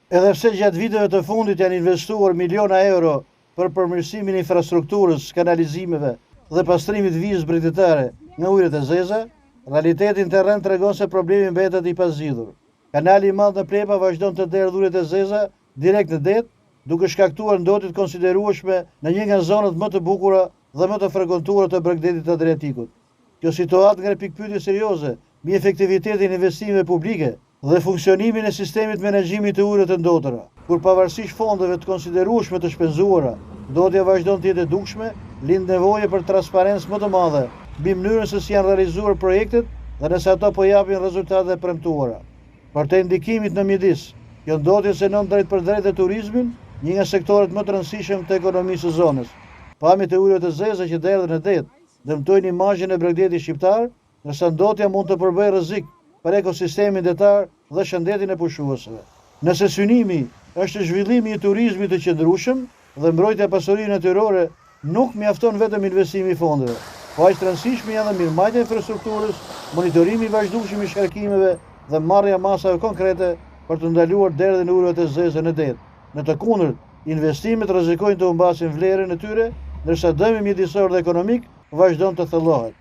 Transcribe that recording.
Edhe pse gjatë viteve të fundit janë investuar miliona euro për përmirësimin e infrastrukturës, kanalizimeve dhe pastrimit vijës bregdetare nga ujërat e zeza, realiteti në terren tregon se problemi mbetet i pazgjidhur. Kanali i madh në Plepa vazhdon të derdhë ujërat e zeza direkt në det, duke shkaktuar ndotje të konsiderueshme në një nga zonat më të bukura dhe më të frekuentuara të bregdetit të Adriatikut. Kjo situatë ngre pikpyetje serioze mbi efektivitetin e investimeve publike dhe funksionimin e sistemit menaxhimit të ujërat të ndotëra, kur pavarësisht fondeve të konsiderueshme të shpenzuara, ndotja vazhdon të jetë e dukshme, lind nevoje për transparencë më të madhe mbi mënyrën se si janë realizuar projektet dhe nëse ato po japin rezultate e premtuara. Për të ndikimit në mjedis, kjo ndotje synon drejt për drejt e turizmin, një nga sektorët më të rëndësishëm të ekonomisë së zonës. Pamjet e ujërat të zeza që derdhen në det dëmtojnë imazhin e bregdetit shqiptar, ndërsa ndotja mund të përbëjë rrezik për ekosistemin detar dhe shëndetin e pushuesve. Nëse synimi është zhvillimi i turizmit të qëndrueshëm dhe mbrojtja e pasurinë natyrore, nuk mjafton vetëm investimi i fondeve, po aq të rëndësishme janë dhe mirëmbajtja e infrastrukturës, monitorimi i vazhdueshëm i shkarkimeve dhe marrja masave konkrete për të ndaluar derdhjen e ujërave të zeza në det. Në të kundërt, investimet rrezikojnë të humbasin vlerën e tyre, ndërsa dëmi mjedisor dhe ekonomik vazhdon të thellohet.